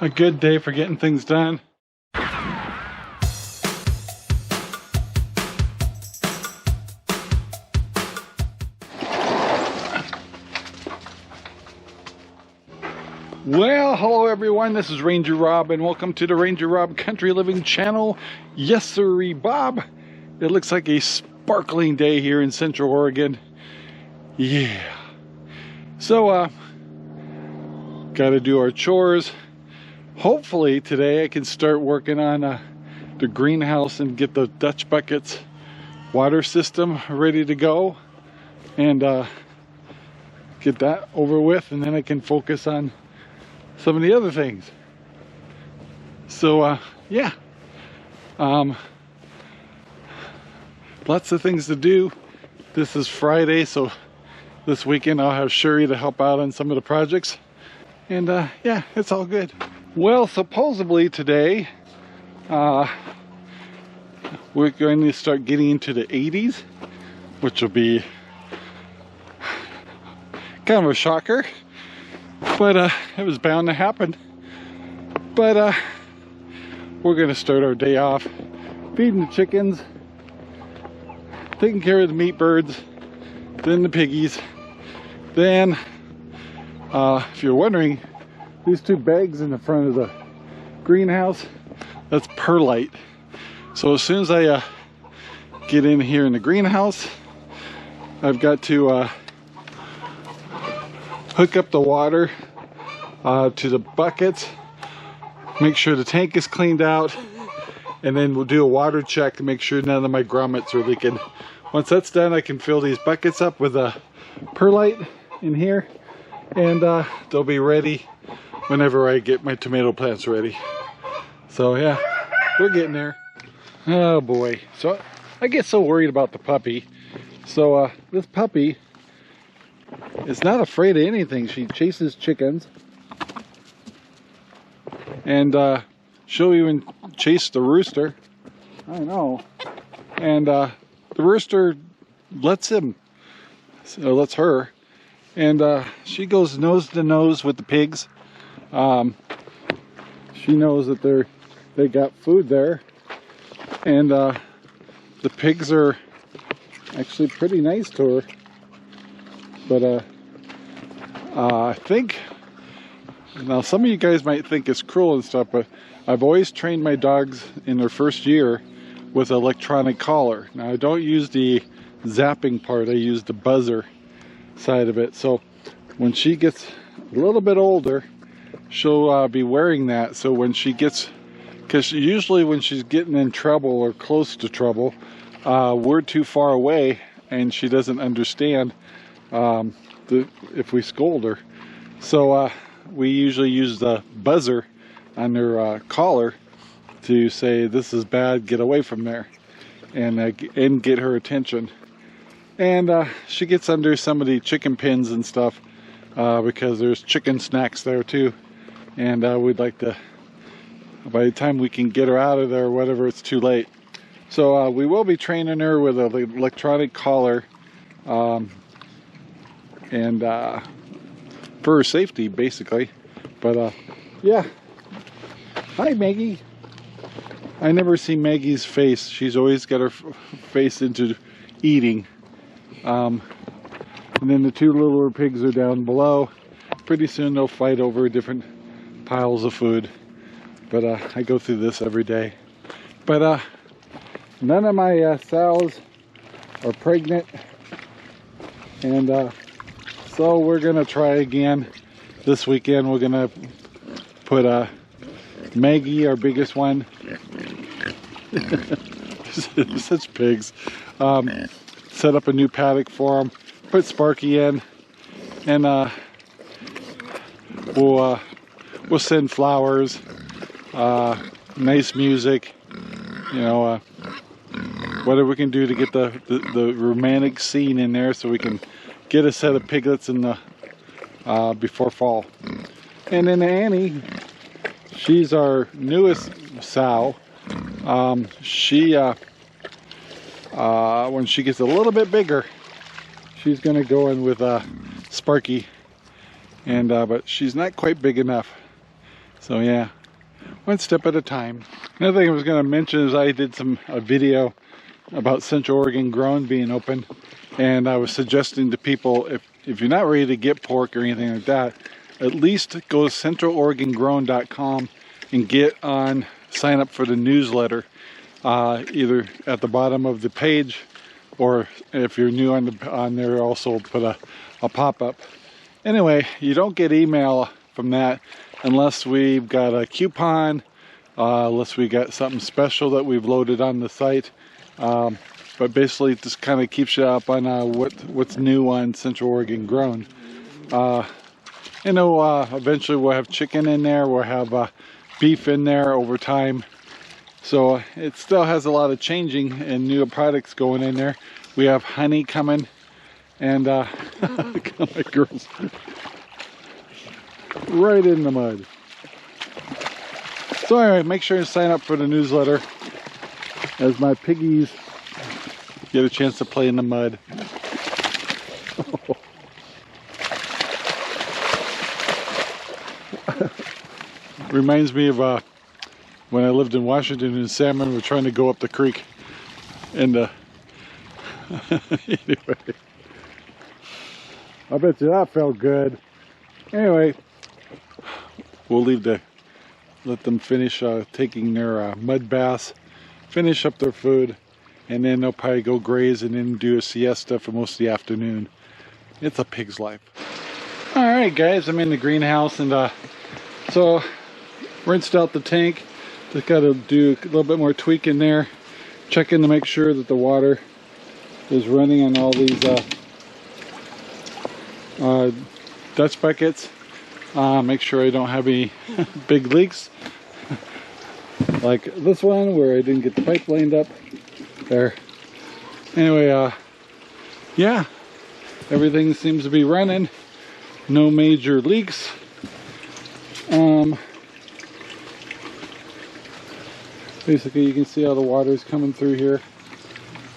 A good day for getting things done. Well, hello everyone, this is Ranger Rob and welcome to the Ranger Rob Country Living channel. Yes sirree, Bob. It looks like a sparkling day here in Central Oregon. Yeah. So, gotta do our chores. Hopefully today I can start working on the greenhouse and get the Dutch buckets water system ready to go and get that over with, and then I can focus on some of the other things. So yeah, lots of things to do. This is Friday, so this weekend I'll have Sherry to help out on some of the projects, and yeah, it's all good. Well, supposedly today we're going to start getting into the 80s, which will be kind of a shocker, but it was bound to happen. But we're going to start our day off feeding the chickens, taking care of the meat birds, then the piggies. Then if you're wondering, these two bags in the front of the greenhouse, that's perlite. So as soon as I get in here in the greenhouse, I've got to hook up the water to the buckets, make sure the tank is cleaned out, and then we'll do a water check to make sure none of my grommets are leaking. Once that's done, I can fill these buckets up with a perlite in here, and they'll be ready whenever I get my tomato plants ready. So yeah, we're getting there. Oh boy, so I get so worried about the puppy. So this puppy is not afraid of anything. She chases chickens, and she'll even chase the rooster. I know. And the rooster lets him, so lets her, and she goes nose to nose with the pigs. She knows that they got food there, and the pigs are actually pretty nice to her. But I think, now some of you guys might think it's cruel and stuff, but I've always trained my dogs in their first year with an electronic collar. Now I don't use the zapping part, I use the buzzer side of it. So when she gets a little bit older, she'll be wearing that. So when she gets, because usually when she's getting in trouble or close to trouble, we're too far away and she doesn't understand if we scold her. So we usually use the buzzer on her collar to say, this is bad, get away from there, and get her attention. And she gets under some of the chicken pens and stuff because there's chicken snacks there too, and we'd like to, by the time we can get her out of there or whatever, it's too late. So we will be training her with an electronic collar, and for her safety basically. But yeah, hi Maggie. I never see Maggie's face. She's always got her face into eating. And then the two littler pigs are down below. Pretty soon they'll fight over different piles of food. But I go through this every day. But none of my sows are pregnant. And so we're gonna try again this weekend. We're gonna put Maggie, our biggest one, such pigs, set up a new paddock for them, put Sparky in, and we'll send flowers, nice music, you know, whatever we can do to get the romantic scene in there, so we can get a set of piglets in the before fall. And then Annie, she's our newest sow. She when she gets a little bit bigger, she's gonna go in with Sparky, and but she's not quite big enough. So yeah, one step at a time. Another thing I was going to mention is I did a video about Central Oregon Grown being open, and I was suggesting to people, if you're not ready to get pork or anything like that, at least go to centraloregongrown.com and sign up for the newsletter, either at the bottom of the page, or if you're new on there, also put a pop-up. Anyway, you don't get email from that unless we've got a coupon, unless we got something special that we've loaded on the site. But basically it just kind of keeps you up on what's new on Central Oregon Grown. You know, eventually we'll have chicken in there, we'll have beef in there over time. So it still has a lot of changing and new products going in there. We have honey coming, and my girls right in the mud. So anyway, make sure to sign up for the newsletter as my piggies get a chance to play in the mud. Reminds me of when I lived in Washington and salmon were trying to go up the creek. And anyway, I bet you that felt good. Anyway, we'll let them finish taking their mud baths, finish up their food, and then they'll probably go graze and then do a siesta for most of the afternoon. It's a pig's life. All right, guys, I'm in the greenhouse, and so rinsed out the tank. Just got to do a little bit more tweaking there, checking to make sure that the water is running on all these Dutch buckets. Make sure I don't have any big leaks like this one where I didn't get the pipe lined up there. Anyway, yeah, everything seems to be running, no major leaks. Basically you can see how the water is coming through here.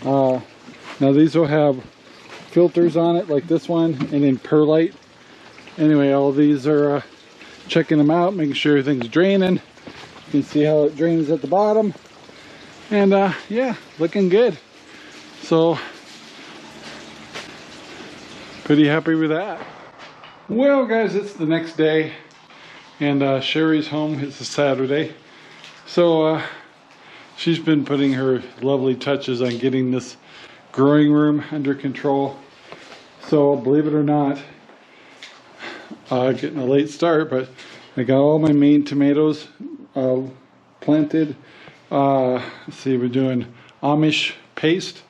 Now these will have filters on it like this one, and then perlite. Anyway, all these are checking them out, making sure everything's draining. You can see how it drains at the bottom, and yeah, looking good. So pretty happy with that. Well guys, it's the next day, and Sherry's home. It's a Saturday, so she's been putting her lovely touches on getting this growing room under control. So believe it or not, getting a late start, but I got all my main tomatoes planted. Let's see, we're doing Amish paste,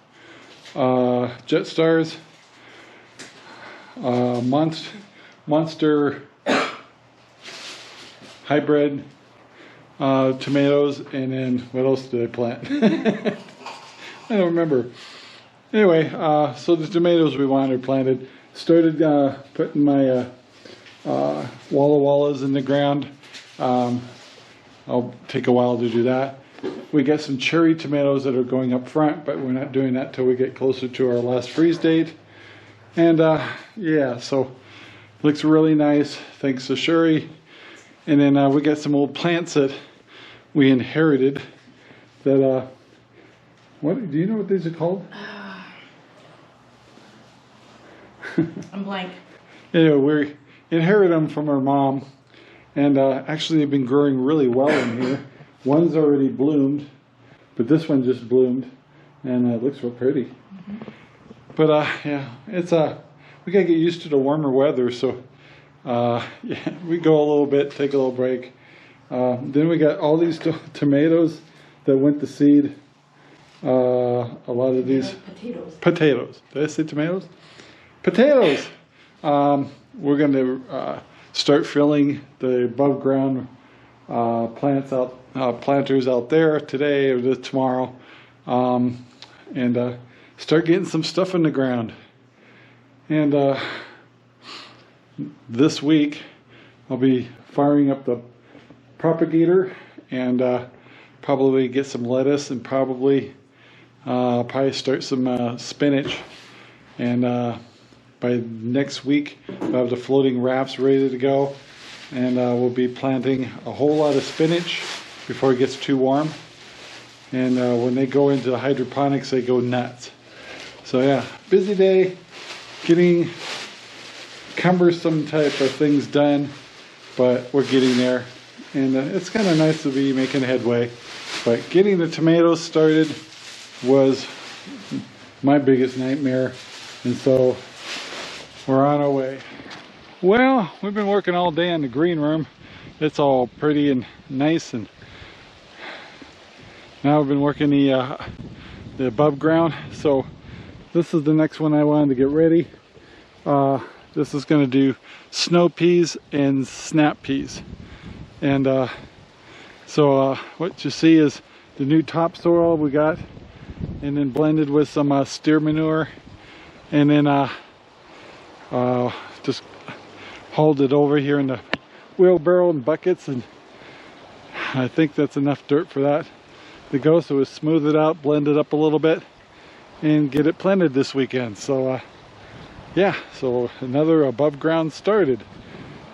Jet Stars, Monster hybrid tomatoes, and then what else did I plant? I don't remember. Anyway, so the tomatoes we wanted planted. Started putting my Walla Wallas in the ground. I'll take a while to do that. We got some cherry tomatoes that are going up front, but we're not doing that till we get closer to our last freeze date. And yeah, so looks really nice, thanks to Sherry. And then we got some old plants that we inherited that, what, do you know what these are called? I'm blank. Anyway, we inherited them from our mom, and actually they've been growing really well in here. One's already bloomed, but this one just bloomed, and it looks real pretty. Mm-hmm. But yeah, it's we gotta get used to the warmer weather, so yeah, we go a little bit, take a little break. Then we got all these tomatoes that went to seed. A lot of these potatoes. Did I say tomatoes? Potatoes. We're going to start filling the above ground planters out there today or tomorrow, and start getting some stuff in the ground. And this week I'll be firing up the propagator and probably get some lettuce, and probably start some spinach, and by next week I'll have the floating rafts ready to go, and we'll be planting a whole lot of spinach before it gets too warm. And when they go into the hydroponics, they go nuts. So yeah, busy day, getting cumbersome type of things done, but we're getting there. And it's kind of nice to be making headway. But getting the tomatoes started was my biggest nightmare. And so we're on our way. Well, we've been working all day in the green room. It's all pretty and nice, and now we've been working the above ground. So this is the next one I wanted to get ready. This is going to do snow peas and snap peas. And so what you see is the new topsoil we got, and then blended with some steer manure, and then just hauled it over here in the wheelbarrow and buckets, and I think that's enough dirt for that to go. So we smooth it out, blend it up a little bit, and get it planted this weekend. So yeah, so another above ground started.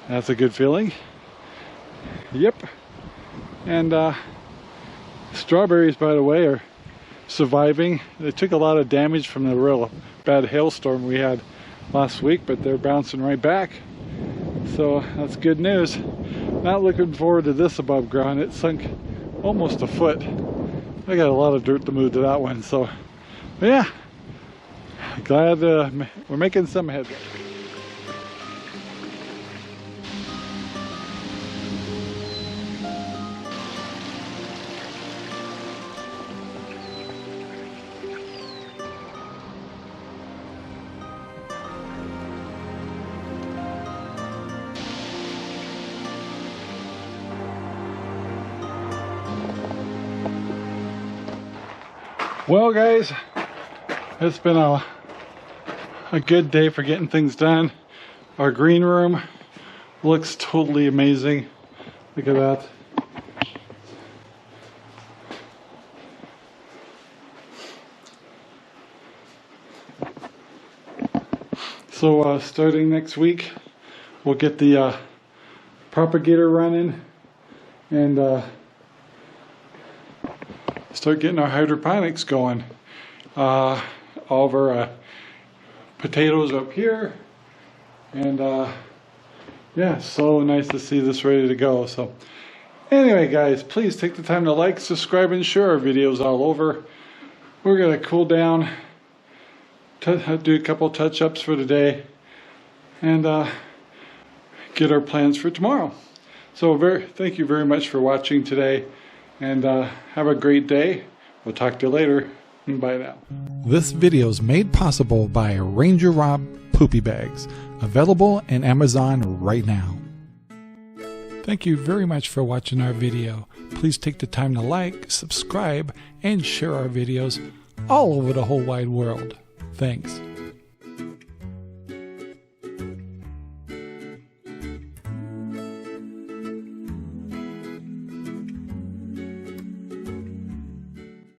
That's a good feeling. Yep. And strawberries, by the way, are surviving. They took a lot of damage from the real bad hailstorm we had last week, but they're bouncing right back. So that's good news. Not looking forward to this above ground. It sunk almost a foot. I got a lot of dirt to move to that one. So yeah, glad we're making some headway. Well guys, it's been a good day for getting things done. Our green room looks totally amazing. Look at that. So starting next week, we'll get the propagator running and start getting our hydroponics going. All of our potatoes up here, and yeah, so nice to see this ready to go. So anyway guys, please take the time to like, subscribe, and share our videos all over. We're gonna cool down, do a couple touch-ups for today, and get our plans for tomorrow. So thank you very much for watching today, and have a great day. We'll talk to you later. Bye now. This video is made possible by Ranger Rob Poopy Bags, available in Amazon right now. Thank you very much for watching our video. Please take the time to like, subscribe, and share our videos all over the whole wide world. Thanks.